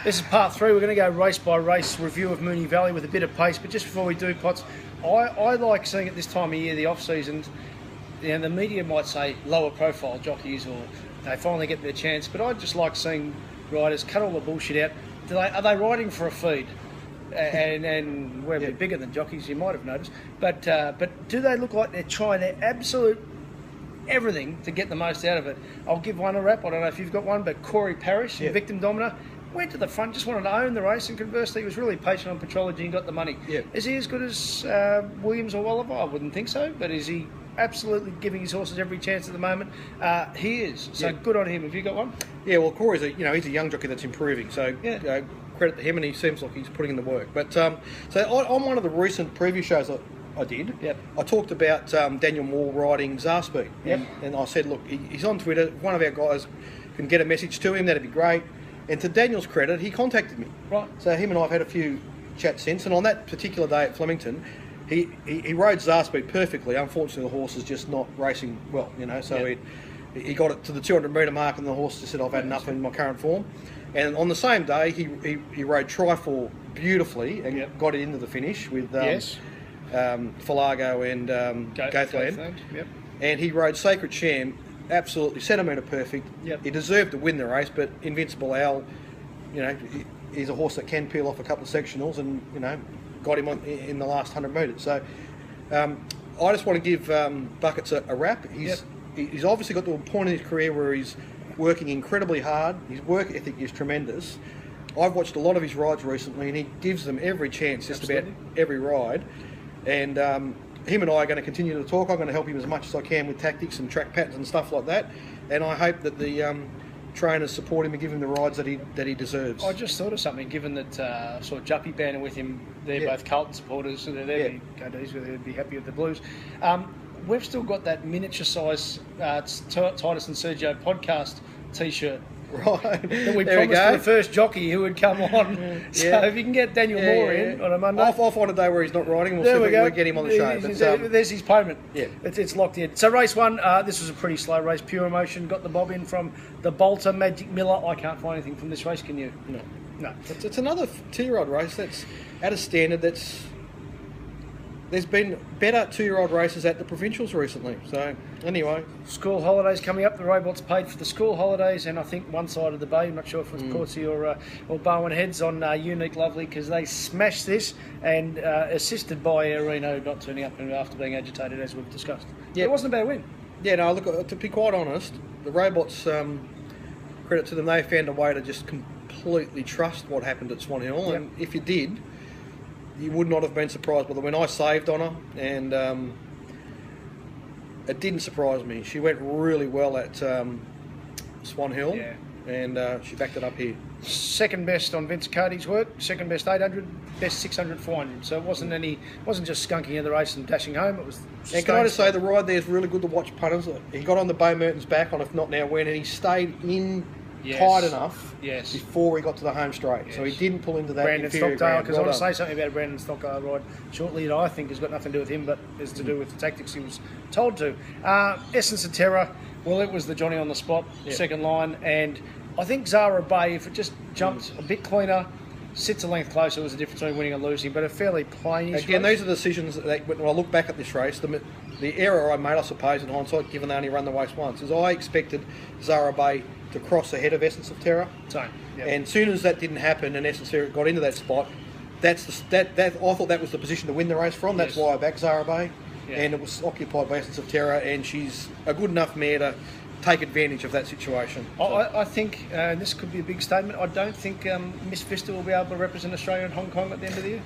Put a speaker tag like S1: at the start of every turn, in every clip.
S1: This is part 3. We're going to go race by race review of Moonee Valley with a bit of pace. But just before we do, Potts, I like seeing at this time of year, the off seasons, the media might say lower profile jockeys or they finally get their chance. But I just like seeing riders cut all the bullshit out. Are they riding for a feed? And we're a bit bigger than jockeys, you might have noticed. But do they look like they're trying their absolute everything to get the most out of it? I'll give one a rap. I don't know if you've got one, but Corey Parrish, Victim Dominer, went to the front, just wanted to own the race, and conversely, he was really patient on patrology and got the money. Is he as good as Williams or Oliver? I wouldn't think so, but is he absolutely giving his horses every chance at the moment? He is. So good on him. Have you got one?
S2: Yeah, well, Corey's he's a young jockey that's improving. So credit to him, and he seems like he's putting in the work. But so on one of the recent preview shows I did, I talked about Daniel Moore riding Zarspeed, and I said, look, he's on Twitter. If one of our guys can get a message to him, that'd be great. And to Daniel's credit, he contacted me.
S1: Right.
S2: So him and I have had a few chats since, and on that particular day at Flemington, he rode Zarspeed perfectly. Unfortunately, the horse is just not racing well, so he got it to the 200 metre mark, and the horse just said, I've had enough in my current form. And on the same day, he rode Trifor beautifully and got it into the finish with Falago and Goathland. And he rode Sacred Sham absolutely centimetre perfect. He deserved to win the race, but Invincible Owl, he's a horse that can peel off a couple of sectionals and, got him in the last 100 metres. So I just want to give Buckets a rap. He's obviously got to a point in his career where he's working incredibly hard. His work ethic is tremendous. I've watched a lot of his rides recently, and he gives them every chance, just about every ride. And him and I are going to continue to talk. I'm going to help him as much as I can with tactics and track patterns and stuff like that. And I hope that the trainers support him and give him the rides that he deserves.
S1: I just thought of something, given that sort of Juppie Band are with him. They're both Carlton supporters, so they'd be happy with the Blues. We've still got that miniature size Titus and Sergio podcast T-shirt.
S2: Right.
S1: That we promised to the first jockey who would come on. So if you can get Daniel Moore in on a Monday.
S2: I'll find a day where he's not riding, and we'll get him on the show.
S1: There's his payment. It's locked in. So race 1, this was a pretty slow race. Pure Emotion got the bob in from the Bolter, Magic Miller. I can't find anything from this race, can you? No.
S2: It's another 2-year-old race that's at a standard that's... There's been better 2-year-old races at the provincials recently. So, anyway.
S1: School holidays coming up. The robots paid for the school holidays, and I think one side of the bay, I'm not sure if it was Portsea or Bowen Heads, on Unique Lovely, because they smashed this, and assisted by Reno not turning up after being agitated, as we've discussed. It wasn't a bad win.
S2: Yeah, no, look, to be quite honest, the robots, credit to them, they found a way to just completely trust what happened at Swan Hill, and if you did, you would not have been surprised by the win. I saved on her, and it didn't surprise me. She went really well at Swan Hill, and she backed it up here.
S1: Second best on Vince Carty's work, second best 800, best 600, 400. So it wasn't just skunking in the race and dashing home. It was.
S2: And can I just say, the ride there is really good to watch punters. He got on the Bo Merton's back on If Not Now When, and he stayed in tight enough before he got to the home straight. So he didn't pull into that
S1: Brandon
S2: inferior
S1: Stockdale, because I want to say something about Brandon Stockdale ride shortly that I think has got nothing to do with him, but is to do with the tactics he was told to. Essence of Terror, well, it was the Johnny on the spot, second line, and I think Zara Bay, if it just jumped a bit cleaner, sits a length closer, was the difference between winning and losing, but a fairly plainish
S2: Again,
S1: race.
S2: these are decisions that, when I look back at this race, the error I made, I suppose, in hindsight, given they only run the race once, is I expected Zara Bay to cross ahead of Essence of Terror.
S1: Same.
S2: And as soon as that didn't happen and Essence of Terror got into that spot, I thought that was the position to win the race from. That's why I backed Zara Bay. And it was occupied by Essence of Terror, and she's a good enough mare to take advantage of that situation.
S1: I think, and this could be a big statement, I don't think Miss Vista will be able to represent Australia in Hong Kong at the end of the year.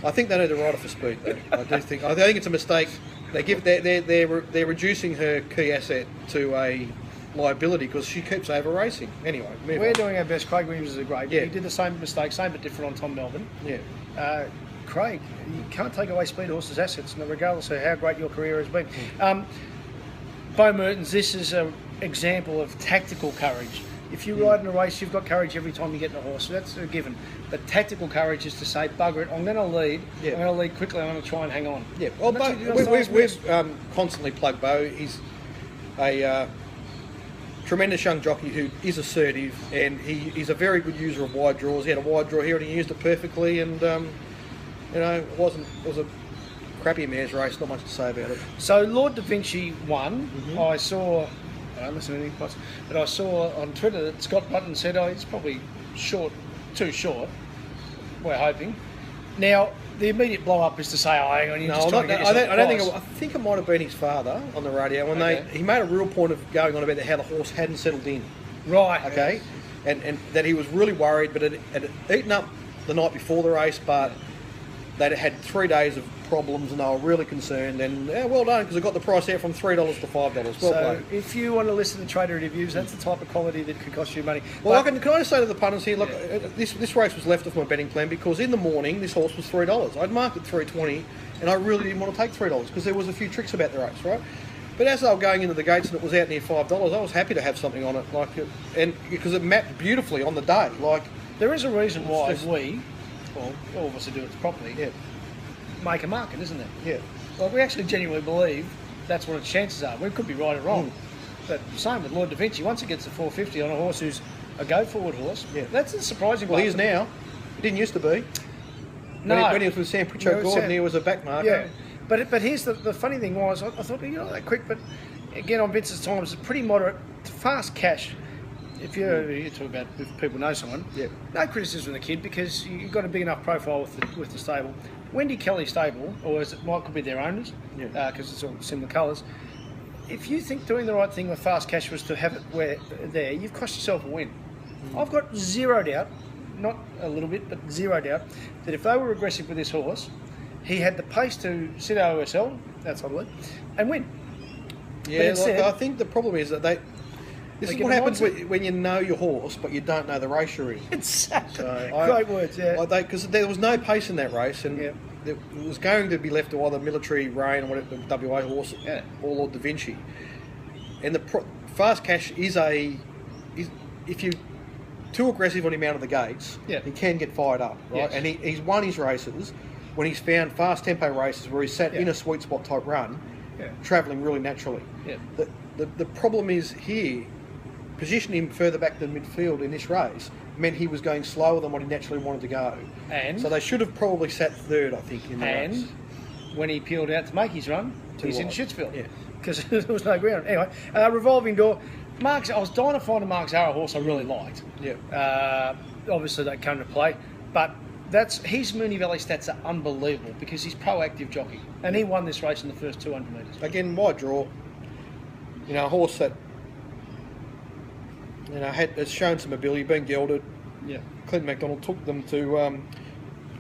S2: I think they need to ride her for speed, though. I think it's a mistake. They're reducing her key asset to a liability because she keeps over racing. Anyway,
S1: we're doing our best. Craig Williams is a great. He did the same mistake, same but different on Tom Melbourne. Craig, you can't take away speed horses' assets, regardless of how great your career has been. Bo Mertens, this is an example of tactical courage. If you ride in a race, you've got courage every time you get in a horse. So that's a given. But tactical courage is to say, bugger it, I'm going to lead. I'm going to lead quickly. I'm going to try and hang on.
S2: Well, we've constantly plugged Bo. He's a tremendous young jockey who is assertive, and he's a very good user of wide draws. He had a wide draw here and he used it perfectly, and it was a crappy mares race, not much to say about it.
S1: So Lord Da Vinci won. I saw, I don't listen to anything, but I saw on Twitter that Scott Button said, he's probably too short. We're hoping. Now, the immediate blow up is to say, hang on,
S2: I think it might have been his father on the radio when he made a real point of going on about how the horse hadn't settled in.
S1: Right.
S2: Okay. And that he was really worried, but it had eaten up the night before the race, but they'd had 3 days of problems and they were really concerned, and well done, because it got the price out from $3 to $5. Well
S1: so played. If you want to listen to trader reviews, that's the type of quality that could cost you money.
S2: Well, can I just say to the punters here, look, this race was left off my betting plan because in the morning this horse was $3. I'd marked it $3.20 and I really didn't want to take $3 because there was a few tricks about the race, right? But as they were going into the gates and it was out near $5, I was happy to have something on it, and because it mapped beautifully on the day.
S1: There is a reason why all of us who do it properly, make a market, isn't there?
S2: Yeah.
S1: Well, we actually genuinely believe that's what its chances are. We could be right or wrong. But same with Lord Da Vinci. Once it gets to 450 on a horse who's a go-forward horse, that's a surprising.
S2: Well, he is now. He didn't used to be.
S1: No.
S2: When he was with Sam Pritchard Gordon, he was a back marker.
S1: Yeah. But here's the funny thing was, I thought, that quick, but again, on Vince's times, it's pretty moderate, fast cash. If you talk about if people know someone, no criticism of the kid because you've got a big enough profile with the stable. Wendy Kelly stable, or as it could be their owners, because it's all similar colours. If you think doing the right thing with fast cash was to have it there, you've cost yourself a win. I've got zero doubt, not a little bit, but zero doubt, that if they were aggressive with this horse, he had the pace to sit OSL, that's I believe, and win.
S2: Yeah, instead, I think the problem is that this is what happens when you know your horse, but you don't know the race you're in.
S1: Exactly. Great words,
S2: Because there was no pace in that race, and it was going to be left to either Military Rain or whatever, the WA horse, or Lord Da Vinci. And the fast cash is if you're too aggressive on him out of the gates, he can get fired up, right? Yes. And he's won his races when he's found fast tempo races where he's sat in a sweet spot type run, travelling really naturally. Yeah. The problem is here. Positioning him further back than midfield in this race meant he was going slower than what he naturally wanted to go. And so they should have probably sat third, I think, in the race. And when he peeled out to make his run, he's in Shitsfield. Because there was no ground. Anyway, revolving door. I was dying to find a Mark Zara horse I really liked. Yeah. Obviously, they come to play. But his Moonee Valley stats are unbelievable because he's proactive jockey. And he won this race in the first 200 metres. Again, wide draw. A horse that has shown some ability, been gelded. Yeah. Clint MacDonald took them to,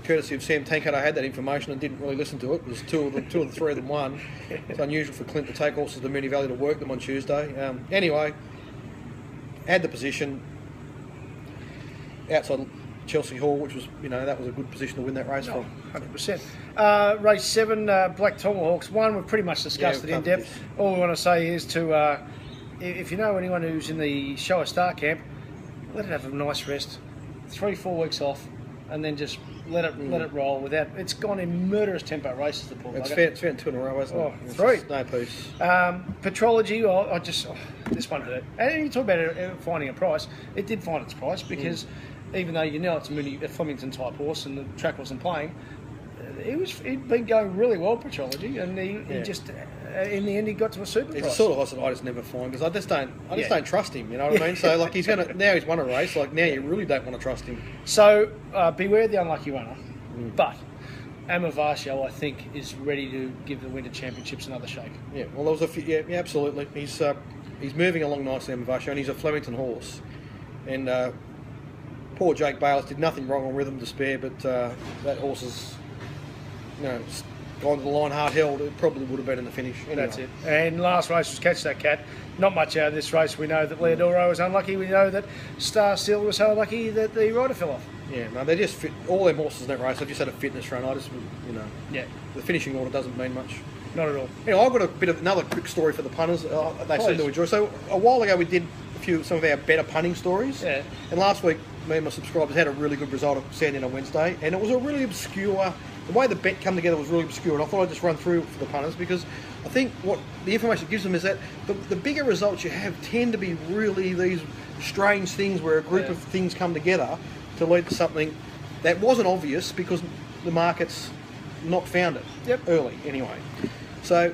S2: courtesy of Sam Tankard. I had that information and didn't really listen to it. It was two of the three of them won. It's unusual for Clint to take horses to Moonee Valley to work them on Tuesday. Anyway, had the position outside Chelsea Hall, which was, that was a good position to win that race from.
S1: 100%. Race 7, Black Tomahawks. One, we've pretty much discussed it in depth. All we want to say is to... if you know anyone who's in the Show a Star camp, let it have a nice rest, 3-4 weeks off, and then just let it roll without. It's gone in murderous tempo races. The poor bugger.
S2: It's found 2 in a row, hasn't it?
S1: 3.
S2: No peace.
S1: Petrology. This one hurt. And you talk about it finding a price. It did find its price because even though it's a Flemington type horse and the track wasn't playing, he'd been going really well, Petrology, and he just. In the end, he got to a super price.
S2: It's a sort of horse that I just never find because I just don't trust him. You know what I mean? So he's now he's won a race. Now you really don't want to trust him.
S1: So beware the unlucky runner. But Amavasio, I think, is ready to give the Winter Championships another shake. Yeah. Well, there was a few. Yeah, absolutely. He's moving along nicely, Amavasio, and he's a Flemington horse. And poor Jake Bayliss did nothing wrong on Rhythm to Spare, but that horse is, gone to the line hard held. It probably would have been in the finish. Anyway. That's it. And last race was Catch That Cat. Not much out of this race. We know that Leodoro was unlucky. We know that Star Steel was so unlucky that the rider fell off. Yeah, no, they just fit all them horses in that race. They just had a fitness run. The finishing order doesn't mean much. Not at all. Anyway, I've got another quick story for the punters. They seem to enjoy. So a while ago we did some of our better punting stories. Yeah. And last week me and my subscribers had a really good result of Sandy on Wednesday, and it was a really obscure. The way the bet come together was really obscure, and I thought I'd just run through it for the punters because
S2: I think what the information gives them is that the bigger results you have tend to be really these strange things where a group of things come together to lead to something that wasn't obvious because the market's not found it early anyway. So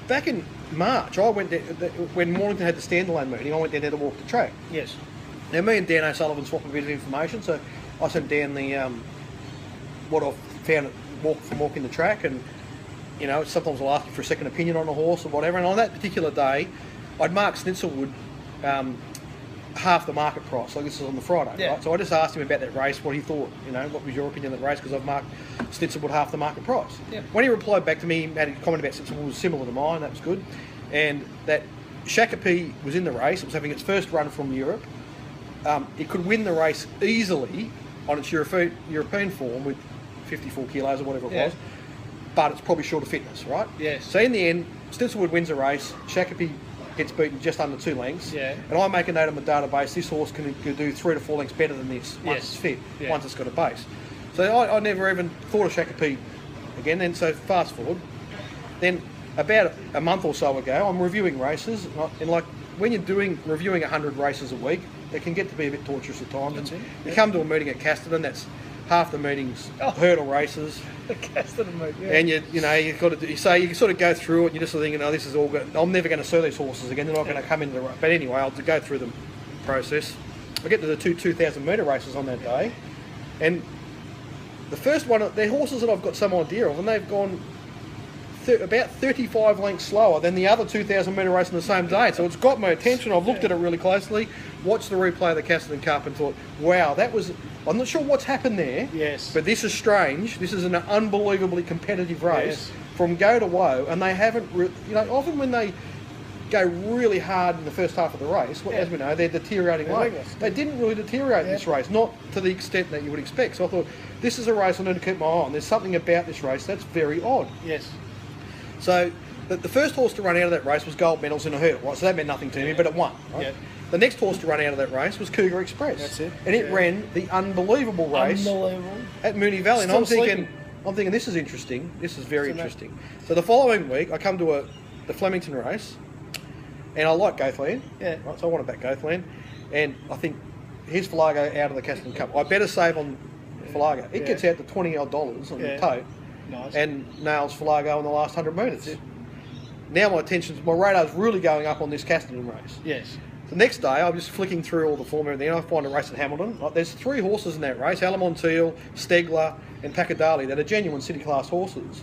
S2: back in March, I went there, when Mornington had the standalone meeting, I went down there to walk the track.
S1: Yes.
S2: Now me and Dan O'Sullivan swapped a bit of information, so I sent Dan the what I found from walking the track, and you know, sometimes I'll ask you for a second opinion on a horse or whatever. And on that particular day, I'd marked Snitzelwood half the market price. So this is on the Friday, right? So I just asked him about that race, what he thought. You know, what was your opinion of that race? Because I've marked Snitzelwood half the market price. When he replied back to me, he had a comment about Snitzelwood was similar to mine. That was good, and that Shakopee was in the race. It was having its first run from Europe. It could win the race easily on its European form with 54 kilos or whatever it was, but it's probably short of fitness, right?
S1: Yes.
S2: So in the end, Snitzelwood wins the race. Shakopee gets beaten just under 2 lengths. And I make a note on my database, this horse can do 3 to 4 lengths better than this once it's fit, once it's got a base. So I never even thought of Shakopee again. And so fast forward, then about a month or so ago, I'm reviewing races, and like when you're reviewing 100 races a week, they can get to be a bit torturous at times. And you come to a meeting at Casterton, that's half the meetings hurdle races.
S1: Casterton meeting,
S2: and you got to you sort of go through it, and you're just thinking, this is all good. I'm never going to sell these horses again. They're not going to come into the race. But anyway, I'll go through the process. I get to the 2,000 metre races on that day, and the first one, they're horses that I've got some idea of, and they've gone about 35 lengths slower than the other 2,000 metre race on the same day. So it's got my attention. I've looked at it really closely, watched the replay of the Casterton Cup, and thought, wow, that was... I'm not sure what's happened there, but this is strange. This is an unbelievably competitive race from go to woe, and they haven't... often when they go really hard in the first half of the race, as we know, they're deteriorating late. They didn't really deteriorate in this race, not to the extent that you would expect. So I thought, this is a race I need to keep my eye on. There's something about this race that's very odd. So the first horse to run out of that race was Gold Medals in a hurdle, right? So that meant nothing to me, but it won. Right? The next horse to run out of that race was Cougar Express.
S1: That's it.
S2: And it ran the unbelievable race at Moonee Valley. And I'm thinking, this is interesting. This is very interesting. So the following week, I come to the Flemington race, and I like Goathland. Right? So I want to back Goathland. And I think, here's Falago out of the Casterton Cup. I better save on Falago. It gets out to $20 on the tote. And nails Falago in the last 100 metres. Now my radar's really going up on this Casterton race. The next day, I'm just flicking through all the form and everything, and I find a race at Hamilton. There's 3 horses in that race, Alamontiel, Stegler and Pacadali, that are genuine city class horses.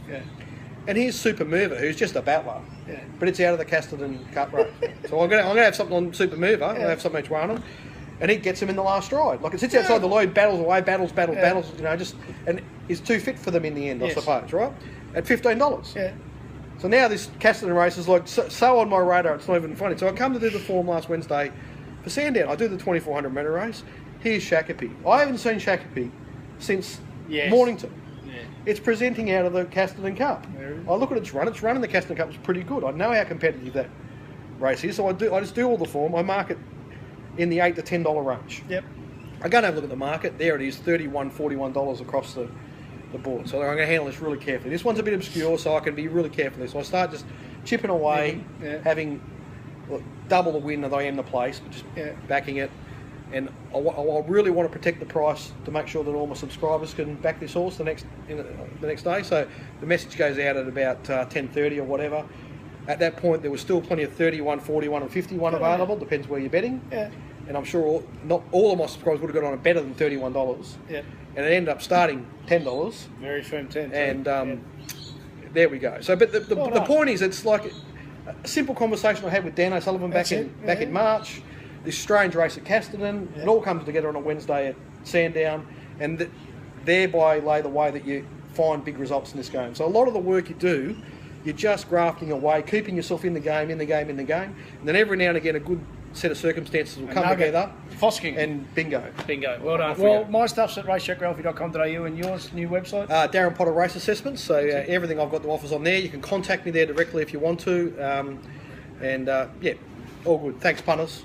S2: And here's Super Mover, who's just a battler. But it's out of the Casterton Cup race. So I'm going to have something on Super Mover, I'm going to have something each one on him. And he gets him in the last stride. Like, it sits outside the lead, battles away, battles, and is too fit for them in the end, I suppose, right? At $15. So now this Casterton race is like so on my radar, it's not even funny. So I come to do the form last Wednesday for Sandown. I do the 2,400 metre race. Here's Shakopee. I haven't seen Shakopee since Mornington. It's presenting out of the Casterton Cup. I look at its run. Its run in the Casterton Cup was pretty good. I know how competitive that race is, so I just do all the form. I mark it in the $8 to $10 range. I go and have a look at the market. There it is, $31, $41 across the board. So I'm going to handle this really carefully. This one's a bit obscure, so I can be really careful. So I start just chipping away, having double the win that I am the place, but just backing it. And I really want to protect the price to make sure that all my subscribers can back this horse the next day. So the message goes out at about 10:30 or whatever. At that point, there was still plenty of 31, 41 and 51 available, depends where you're betting. And I'm sure not all of my subscribers would have got on it better than $31. And it ended up starting $10.
S1: Very firm 10.
S2: And there we go. So, but the point is, it's like a simple conversation I had with Dan O'Sullivan back in March. This strange race at Casterton. It all comes together on a Wednesday at Sandown, and thereby lay the way that you find big results in this game. So a lot of the work you do, you're just grafting away, keeping yourself in the game, and then every now and again a good set of circumstances will come together.
S1: Fosking.
S2: And bingo.
S1: Well done. Well, my stuff's at racetrackralphy.com.au, and yours, new website?
S2: Darren Potter Race Assessments. So everything I've got to offers on there. You can contact me there directly if you want to. All good. Thanks, punters.